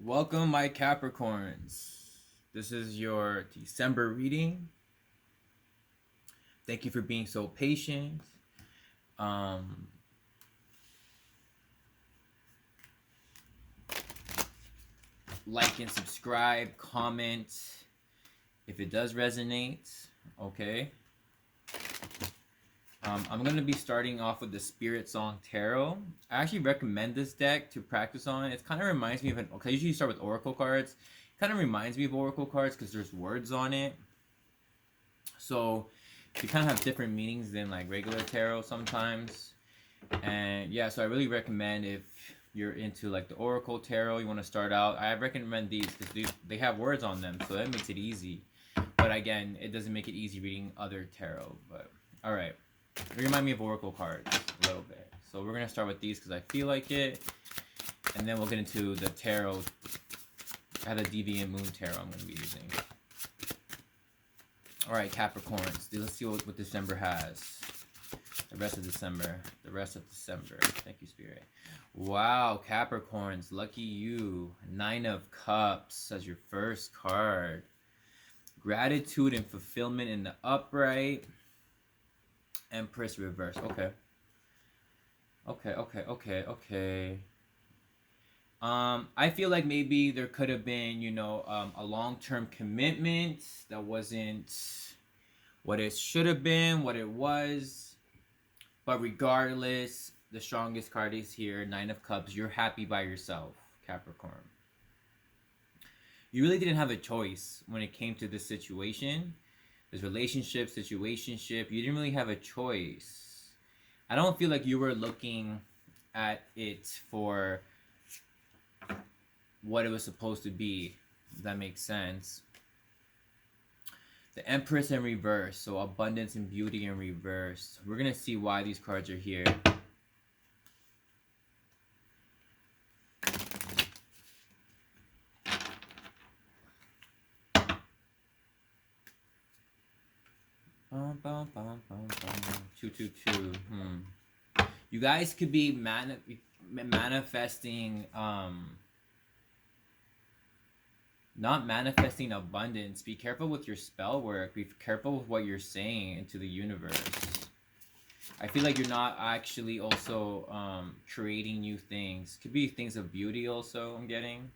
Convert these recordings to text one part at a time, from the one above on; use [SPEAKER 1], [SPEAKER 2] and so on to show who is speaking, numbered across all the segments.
[SPEAKER 1] Welcome, my Capricorns. This is your December reading. Thank you for being so patient. Um, like and subscribe, comment if it does resonate. Okay. I'm going to be starting off with the Spirit Song Tarot. I actually recommend this deck to practice on. It kind of reminds me of I usually start with Oracle cards. It kind of reminds me of Oracle cards because there's words on it. So they kind of have different meanings than like regular tarot sometimes. And yeah, so I really recommend if you're into like the Oracle tarot, you want to start out, I recommend these because they have words on them, so that makes it easy. But again, it doesn't make it easy reading other tarot. But all right, they remind me of Oracle cards a little bit. So we're gonna start with these because I feel like it, and then we'll get into the tarot. I have a Deviant Moon tarot I'm gonna be using. All right, Capricorns. Let's see what December has. The rest of December. Thank you, Spirit. Wow, Capricorns. Lucky you. 9 of Cups as your first card. Gratitude and fulfillment in the upright. Empress reverse. Okay. I feel like maybe there could have been, a long-term commitment that wasn't what it should have been, what it was. But regardless, the strongest card is here, 9 of Cups. You're happy by yourself, Capricorn. You really didn't have a choice when it came to this situation. This relationship, situationship, you didn't really have a choice. I don't feel like you were looking at it for what it was supposed to be, if that makes sense. The Empress in reverse, so abundance and beauty in reverse. We're gonna see why these cards are here. Two, two, two. You guys could be manifesting, not manifesting abundance. Be careful with your spell work. Be careful with what you're saying into the universe. I feel like you're not actually also creating new things. Could be things of beauty also, I'm getting.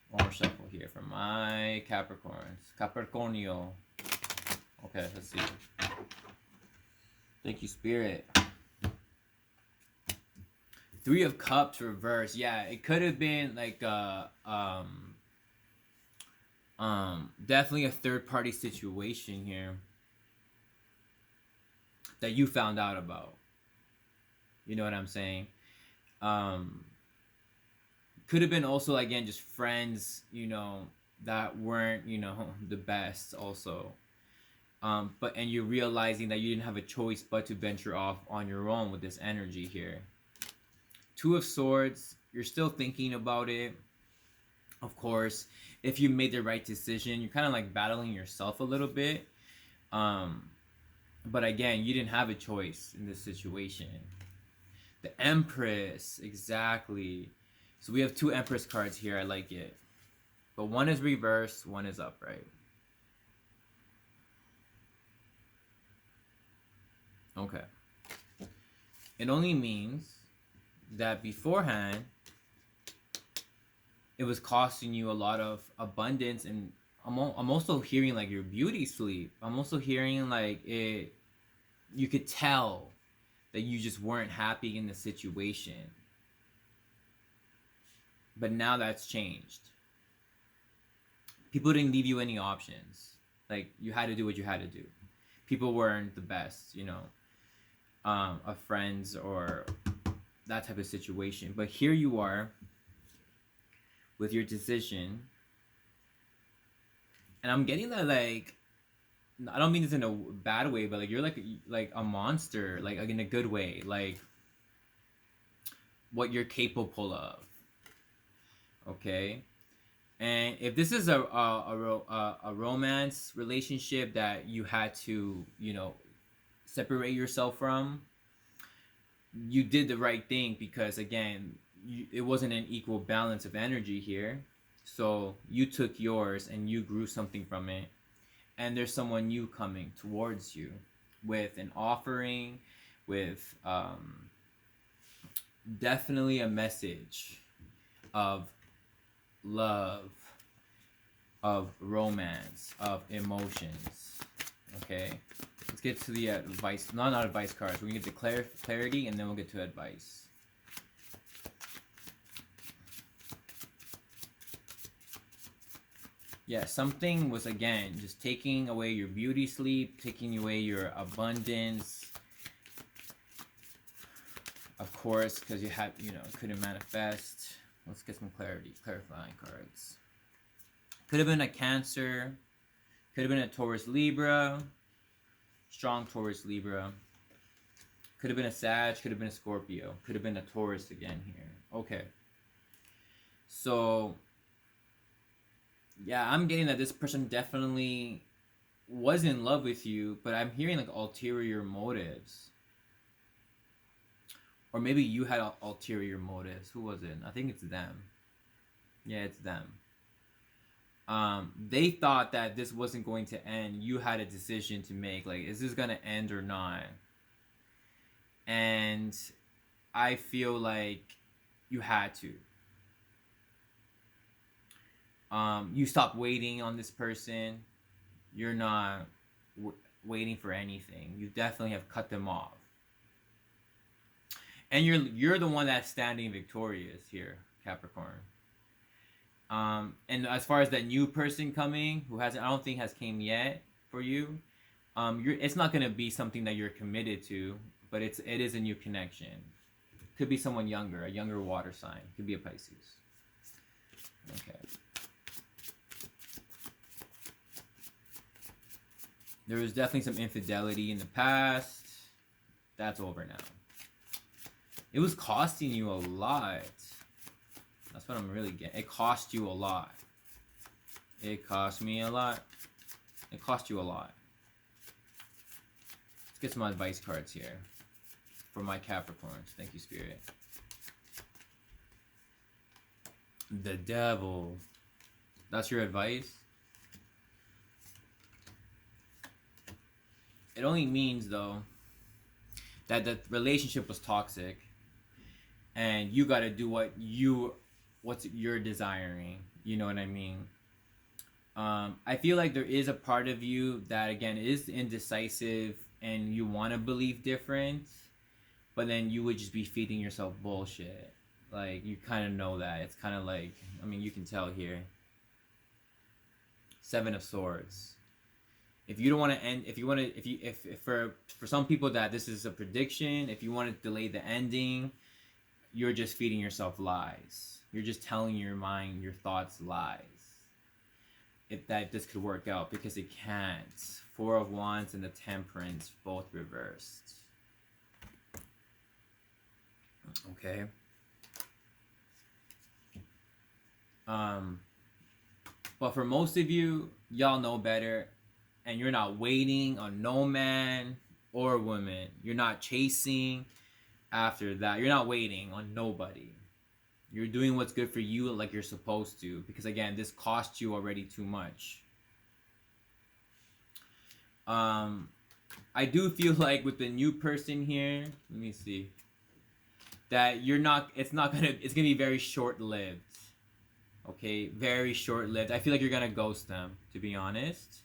[SPEAKER 1] One more shuffle here for my Capricorns. Capricornio. Okay, let's see. Thank you, Spirit. 3 of Cups reverse. Yeah, it could have been like definitely a third party situation here that you found out about. You know what I'm saying? Could have been also, again, just friends, that weren't, the best also. And you're realizing that you didn't have a choice but to venture off on your own with this energy here. 2 of Swords, you're still thinking about it. Of course, if you made the right decision, you're kind of like battling yourself a little bit. But again, you didn't have a choice in this situation. The Empress, exactly. So we have 2 Empress cards here. I like it. But one is reversed, one is upright. Okay. It only means that beforehand, it was costing you a lot of abundance, and I'm also hearing like your beauty sleep. I'm also hearing like you could tell that you just weren't happy in the situation. But now that's changed. People didn't leave you any options. Like, you had to do what you had to do. People weren't the best, of friends or that type of situation. But here you are with your decision. And I'm getting that, like, I don't mean this in a bad way, but like you're like a monster, like in a good way, like what you're capable of. Okay. And if this is a romance relationship that you had to, separate yourself from, you did the right thing, because again, it wasn't an equal balance of energy here. So you took yours and you grew something from it. And there's someone new coming towards you with an offering, with definitely a message of love, of romance, of emotions. Okay, let's get to the advice. Not advice cards. We can get to clarity, and then we'll get to advice. Yeah, something was, again, just taking away your beauty sleep, taking away your abundance. Of course, because you had, couldn't manifest. Let's get some clarifying cards. Could have been a Cancer. Could have been a Taurus Libra. Strong Taurus Libra. Could have been a Sag. Could have been a Scorpio. Could have been a Taurus again here. Okay. So, yeah, I'm getting that this person definitely was in love with you, but I'm hearing like ulterior motives. Or maybe you had ulterior motives. Who was it? I think it's them. Yeah, it's them. They thought that this wasn't going to end. You had a decision to make. Like, is this going to end or not? And I feel like you had to. You stopped waiting on this person. You're not waiting for anything. You definitely have cut them off. And you're the one that's standing victorious here, Capricorn. And as far as that new person coming, who I don't think has came yet for you, it's not gonna be something that you're committed to, but it is a new connection. Could be someone younger, a younger water sign. Could be a Pisces. Okay. There was definitely some infidelity in the past. That's over now. It was costing you a lot. That's what I'm really getting. It cost you a lot. It cost me a lot. It cost you a lot. Let's get some advice cards here for my Capricorns. Thank you, Spirit. The Devil. That's your advice? It only means, though, that the relationship was toxic and you got to do what you're desiring. You know what I mean? I feel like there is a part of you that, again, is indecisive and you want to believe different, but then you would just be feeding yourself bullshit. Like, you kind of know that. It's kind of like, I mean, you can tell here. Seven of Swords. If you don't want to end, if for some people that this is a prediction, if you want to delay the ending, you're just feeding yourself lies. You're just telling your mind, your thoughts, lies. That this could work out, because it can't. Four of Wands and the Temperance, both reversed. Okay. But for most of you, y'all know better. And you're not waiting on no man or woman. You're not chasing after that. You're not waiting on nobody. You're doing what's good for you like you're supposed to. Because, again, this cost you already too much. I do feel like with the new person here, let me see, that it's gonna be very short-lived. Okay, very short-lived. I feel like you're gonna ghost them, to be honest.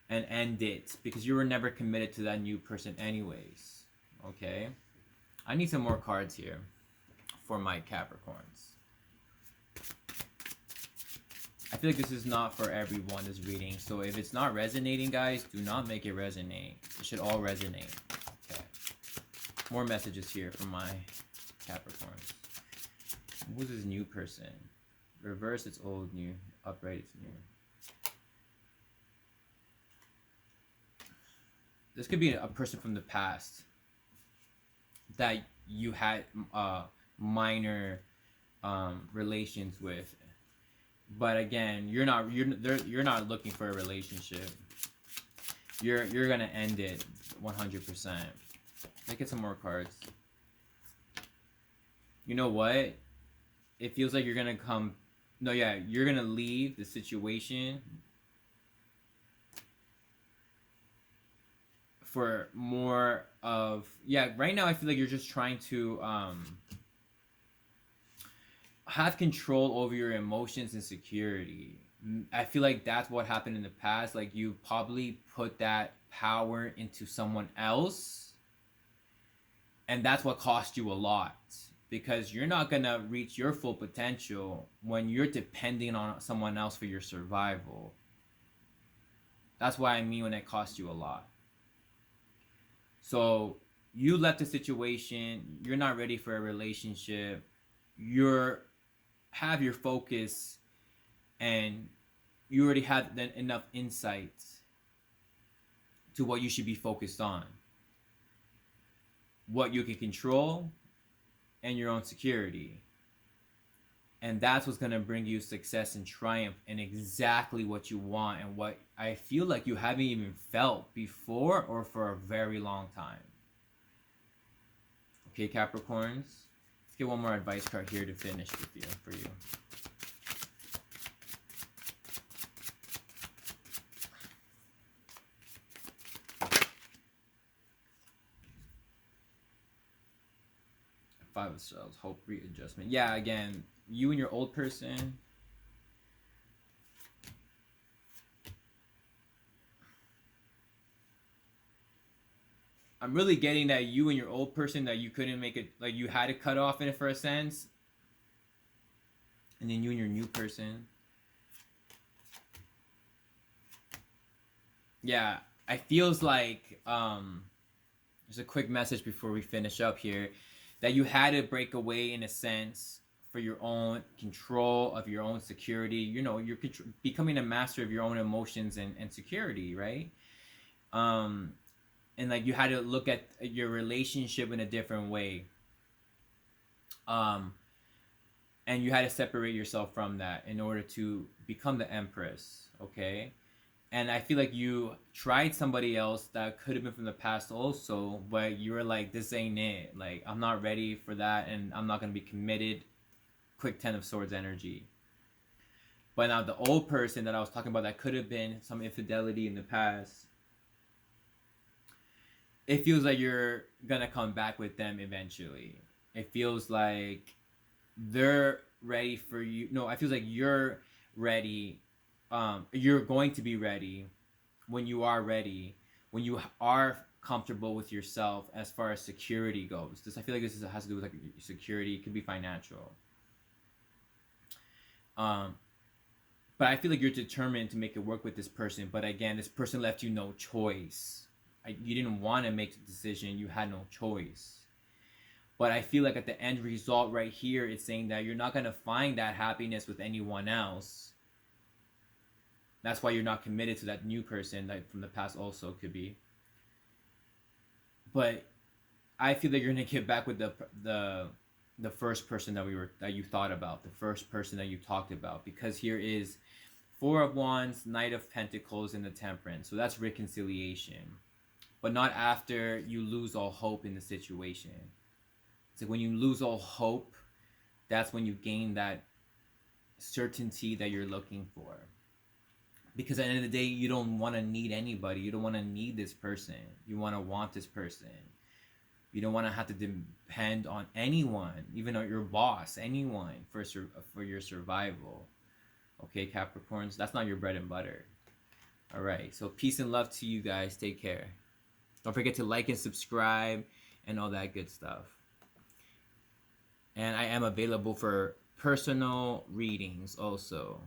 [SPEAKER 1] And end it, because you were never committed to that new person anyways. Okay, I need some more cards here for my Capricorns. I feel like this is not for everyone, this reading, so if it's not resonating, guys, do not make it resonate. It should all resonate. Okay, more messages here from my Capricorns. Who's this new person? Reverse, it's old, new. Upright, it's new. This could be a person from the past that you had minor relations with, but again, you're not looking for a relationship. You're gonna end it 100%. Let's get some more cards. You know what? it feels like you're gonna come. No, yeah, you're gonna leave the situation for more of, yeah, right now I feel like you're just trying to have control over your emotions and security. I feel like that's what happened in the past. Like you probably put that power into someone else, and that's what cost you a lot, because you're not gonna reach your full potential when you're depending on someone else for your survival. That's what I mean when it costs you a lot. So you left the situation, you're not ready for a relationship, you're have your focus, and you already have enough insight to what you should be focused on, what you can control, and your own security. And that's what's going to bring you success and triumph and exactly what you want, and what I feel like you haven't even felt before or for a very long time. Okay, Capricorns, let's get one more advice card here to finish with you, for you. Five of Swords, hope, readjustment. Yeah, again, you and your old person. I'm really getting that you and your old person, that you couldn't make it, like you had to cut off in it for a sense. And then you and your new person. Yeah, I feels like there's a quick message before we finish up here, that you had to break away in a sense for your own control of your own security. You know, you're becoming a master of your own emotions and security, right? And like you had to look at your relationship in a different way. And you had to separate yourself from that in order to become the Empress, okay? And I feel like you tried somebody else that could have been from the past also, but you were like, this ain't it. Like, I'm not ready for that, and I'm not going to be committed. Quick 10 of Swords energy. But now the old person that I was talking about, that could have been some infidelity in the past, it feels like you're going to come back with them eventually. It feels like they're ready for you. No, I feel like you're ready. You're going to be ready when you are ready, when you are comfortable with yourself as far as security goes. I feel like this has to do with like security. It could be financial. But I feel like you're determined to make it work with this person. But again, this person left you no choice. You didn't want to make the decision. You had no choice. But I feel like at the end result right here, it's saying that you're not going to find that happiness with anyone else. That's why you're not committed to that new person that from the past also could be. But I feel that you're going to get back with the first person that you thought about, the first person that you talked about, because here is Four of Wands, Knight of Pentacles, and the Temperance. So that's reconciliation, but not after you lose all hope in the situation. It's like when you lose all hope, that's when you gain that certainty that you're looking for. Because at the end of the day, you don't want to need anybody. You don't want to need this person. You want this person. You don't want to have to depend on anyone, even your boss, anyone, for your survival. Okay, Capricorns, that's not your bread and butter. All right, so peace and love to you guys. Take care. Don't forget to like and subscribe and all that good stuff. And I am available for personal readings also.